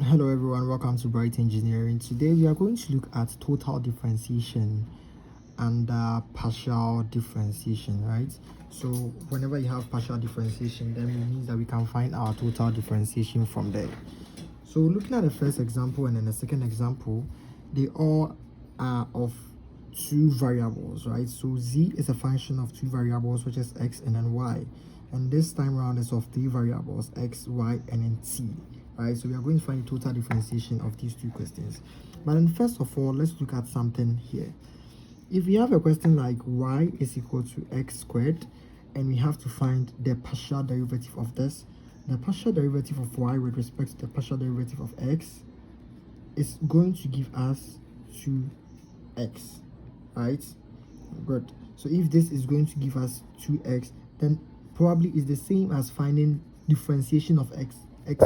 Hello everyone, welcome to Bright Engineering. Today we are going to look at total differentiation and partial differentiation, right? So whenever you have partial differentiation, then it means that we can find our total differentiation from there. So looking at the first example and then the second example, they all are of two variables, right? So z is a function of two variables, which is x and then y, and this time around is of three variables, x, y, and then t, right? So we are going to find the total differentiation of these two questions. But then first of all, let's look at something here. If we have a question like y is equal to x squared, and we have to find the partial derivative of this, the partial derivative of y with respect to the partial derivative of x is going to give us 2x, right? Good. So if this is going to give us 2x, then probably is the same as finding differentiation of x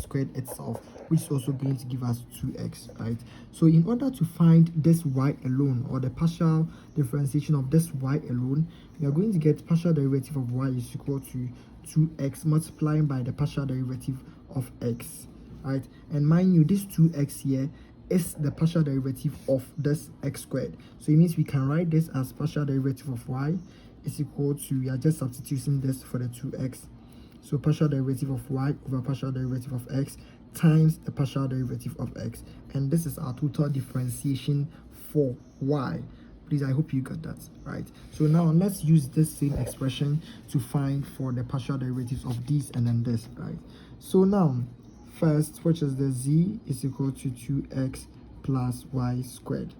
squared itself, which is also going to give us 2x, right? So in order to find this y alone, or the partial differentiation of this y alone, we are going to get partial derivative of y is equal to 2x multiplying by the partial derivative of x, right? And mind you, this 2x here is the partial derivative of this x squared. So it means we can write this as partial derivative of y is equal to, we are just substituting this for the 2x. So partial derivative of y over partial derivative of x times the partial derivative of x. And this is our total differentiation for y. Please, I hope you got that, right? So now let's use this same expression to find for the partial derivatives of these and then this, right? So now, first, which is the z is equal to 2x plus y squared.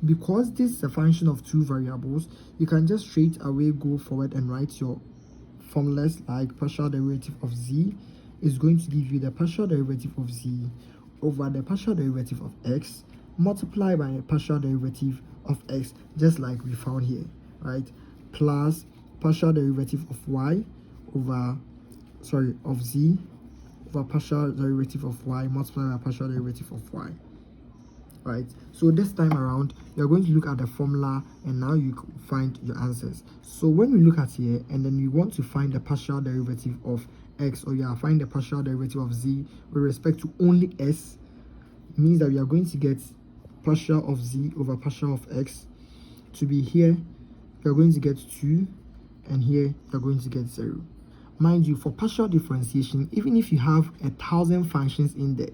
Because this is a function of two variables, you can just straight away go forward and write your formulas like partial derivative of z is going to give you the partial derivative of z over the partial derivative of x multiplied by the partial derivative of x, just like we found here, right? Plus partial derivative of y over, of z over partial derivative of y multiplied by partial derivative of y, right? So this time around, you're going to look at the formula and now you find your answers. So when we look at here and then we want to find the partial derivative of x, or find the partial derivative of z with respect to only s, means that we are going to get partial of z over partial of x to be here. You're going to get 2, and here you're going to get 0. Mind you, for partial differentiation, even if you have 1,000 functions in there,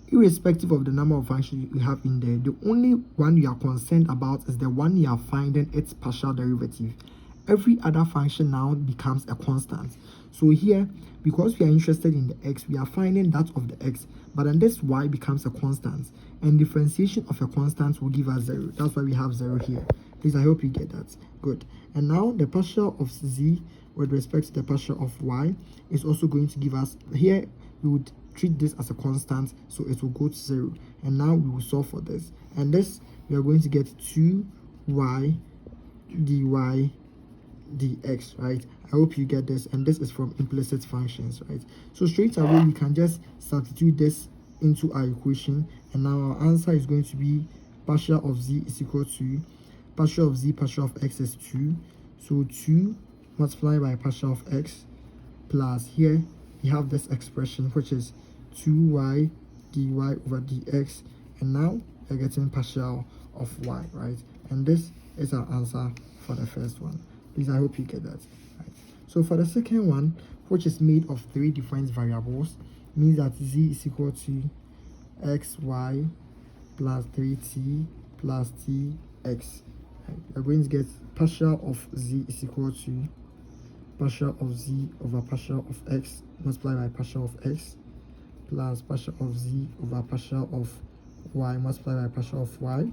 irrespective of the number of functions you have in there, the only one you are concerned about is the one you are finding its partial derivative. Every other function now becomes a constant. So here, because we are interested in the x, we are finding that of the x, but then this y becomes a constant, and differentiation of a constant will give us 0. That's why we have 0 here. Please, I hope you get that. Good. And now the partial of z with respect to the partial of y is also going to give us, here we would treat this as a constant, so it will go to 0. And now we will solve for this, and this we are going to get 2y dy dx, right? I hope you get this, and this is from implicit functions, right? So straight away we can just substitute this into our equation, and now our answer is going to be partial of z is equal to partial of z partial of x is 2, so 2 multiplied by partial of x plus, here we have this expression which is 2y dy over dx, and now we're getting partial of y, right? And this is our answer for the first one. Please, I hope you get that, right? So for the second one, which is made of three different variables, means that z is equal to xy plus 3t plus tx. Right? We're going to get partial of z is equal to partial of z over partial of x multiplied by partial of x plus partial of z over partial of y multiplied by partial of y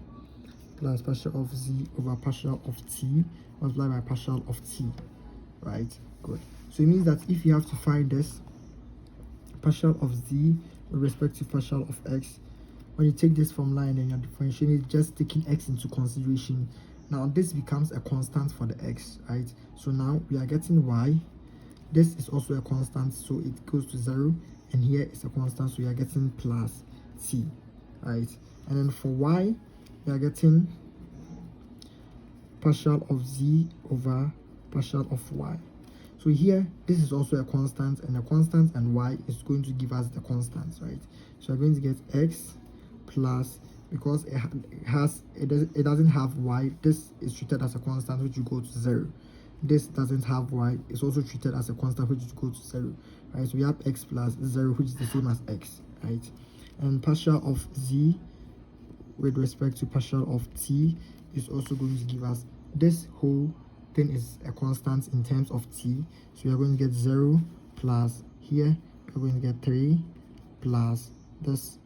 plus partial of z over partial of t multiplied by partial of t, right? Good. So it means that if you have to find this partial of z with respect to partial of x, when you take this formula and then you're differentiating it, just taking x into consideration, now this becomes a constant for the x, right? So now we are getting y. This is also a constant, so it goes to 0, and here is a constant, so we are getting plus t, right? And then for y, we are getting partial of z over partial of y. So here, this is also a constant, and a constant and y is going to give us the constants, right? So we're going to get x plus, because it doesn't have y, this is treated as a constant, which will go to 0. This doesn't have y, it's also treated as a constant, which will go to 0, right? So we have x plus 0, which is the same as x, right? And partial of z with respect to partial of t is also going to give us this whole thing is a constant in terms of t. So we are going to get 0 plus, here we're going to get 3 plus this,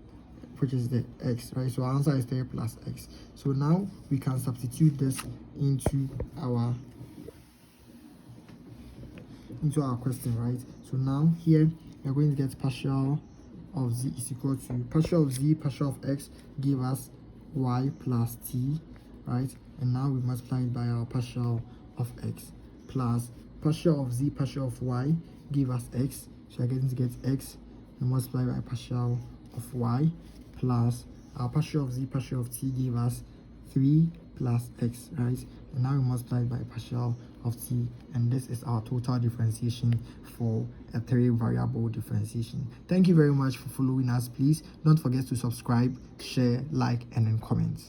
which is the x, right? So our answer is 3 plus x. So now we can substitute this into our question, right? So now here we're going to get partial of z is equal to partial of z, partial of x give us y plus t, right? And now we multiply it by our partial of x, plus partial of z, partial of y give us x. So we're going to get x and multiply by partial of y, plus our partial of z, partial of t give us 3 plus x, right? And now we multiply by partial of t, and this is our total differentiation for a 3-variable differentiation. Thank you very much for following us. Please don't forget to subscribe, share, like, and then comment.